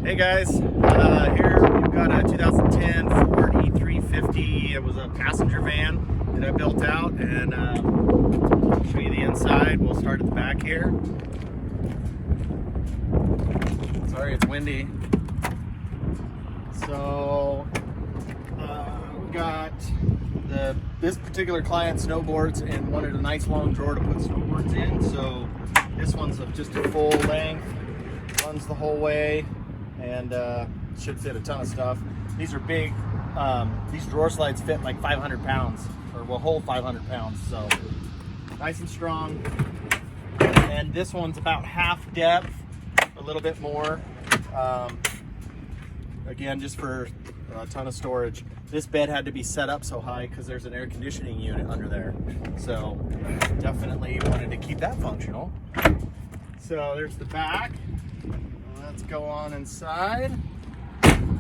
Hey guys, here we've got a 2010 Ford E350. It was a passenger van that I built out, and I'll show you the inside. We'll start at the back here. Sorry, it's windy. So we got this particular client snowboards and wanted a nice long drawer to put snowboards in. So this one's just a full length, runs the whole way, and should fit a ton of stuff. These are big. These drawer slides fit like 500 pounds, or will hold 500 pounds. So nice and strong. And this one's about half depth, a little bit more. Again, just for a ton of storage. This bed had to be set up so high because there's an air conditioning unit under there. So definitely wanted to keep that functional. So there's the back. Let's go on inside. Come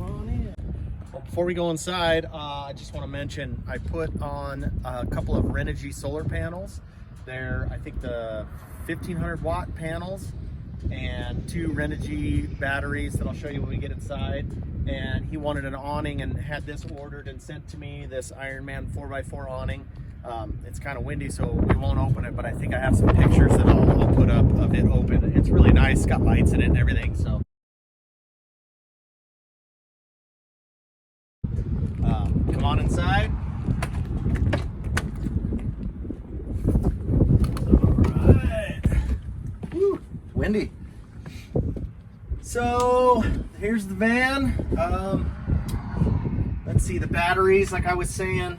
on in. Well, before we go inside, I just want to mention I put on a couple of Renogy solar panels. They're, I think, the 1500 watt panels, and 2 Renogy batteries that I'll show you when we get inside. And he wanted an awning and had this ordered and sent to me, this Ironman 4x4 awning. It's kind of windy, so we won't open it, but I think I have some pictures that I'll put up of it open. It's really nice, it's got lights in it and everything. So come on inside. All right. Woo, windy. So here's the van. Let's see, the batteries, like I was saying,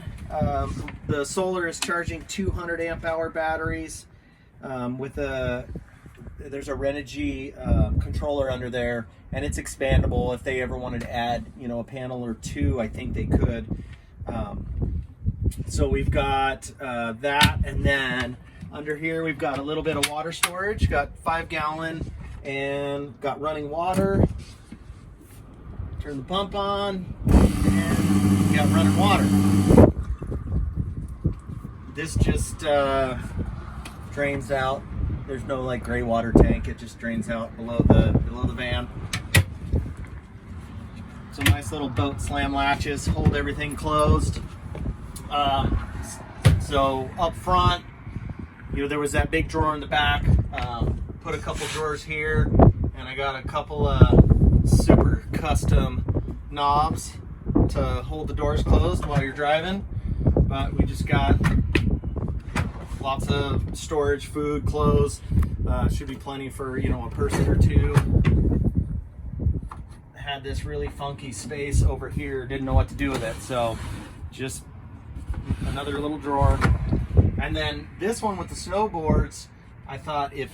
the solar is charging 200 amp hour batteries with there's a Renogy controller under there, and it's expandable. If they ever wanted to add, a panel or 2, I think they could. So we've got that, and then under here we've got a little bit of water storage. Got 5 gallon and got running water. Turn the pump on, and we got running water. This just drains out. There's no like gray water tank. It just drains out below the van. Some nice little boat slam latches hold everything closed. So up front, there was that big drawer in the back. Put a couple drawers here, and I got a couple super custom knobs to hold the doors closed while you're driving. But we just got lots of storage, food, clothes. Should be plenty for a person or 2. Had this really funky space over here, didn't know what to do with it, so just another little drawer. And then this one with the snowboards, I thought if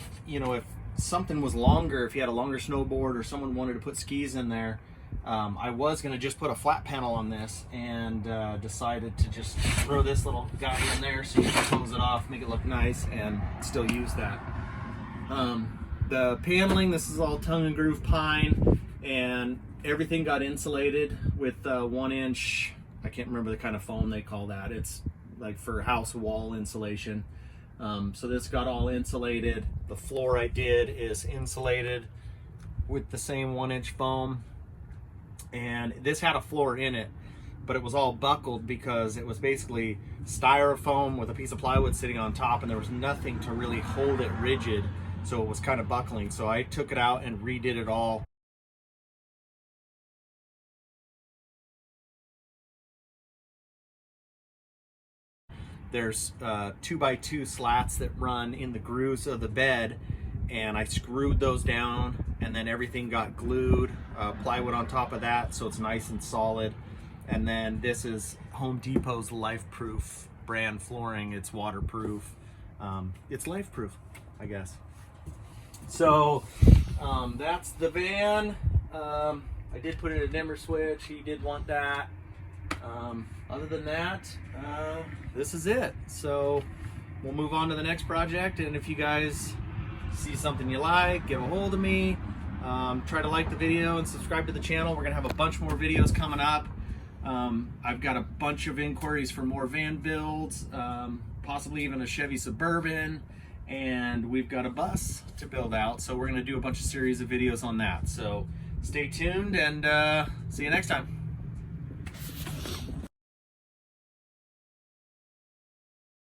something was longer, if you had a longer snowboard or someone wanted to put skis in there, I was going to just put a flat panel on this, and decided to just throw this little guy in there so you can close it off, make it look nice, and still use that. The paneling, this is all tongue and groove pine, and everything got insulated with 1-inch, I can't remember the kind of foam they call that. It's like for house wall insulation. So this got all insulated. The floor I did is insulated with the same 1-inch foam. And this had a floor in it, but it was all buckled because it was basically styrofoam with a piece of plywood sitting on top, and there was nothing to really hold it rigid, so it was kind of buckling. So I took it out and redid it all. There's 2x2 slats that run in the grooves of the bed, and I screwed those down, and then everything got glued, plywood on top of that, so it's nice and solid. And then this is Home Depot's LifeProof brand flooring. It's waterproof. It's life-proof, I guess. So that's the van. I did put in a dimmer switch. He did want that. Other than that, this is it. So we'll move on to the next project, and if you guys see something you like, get a hold of me. Try to like the video and subscribe to the channel. We're gonna have a bunch more videos coming up. I've got a bunch of inquiries for more van builds, possibly even a Chevy Suburban, and we've got a bus to build out. So we're going to do a bunch of series of videos on that. So stay tuned, and see you next time.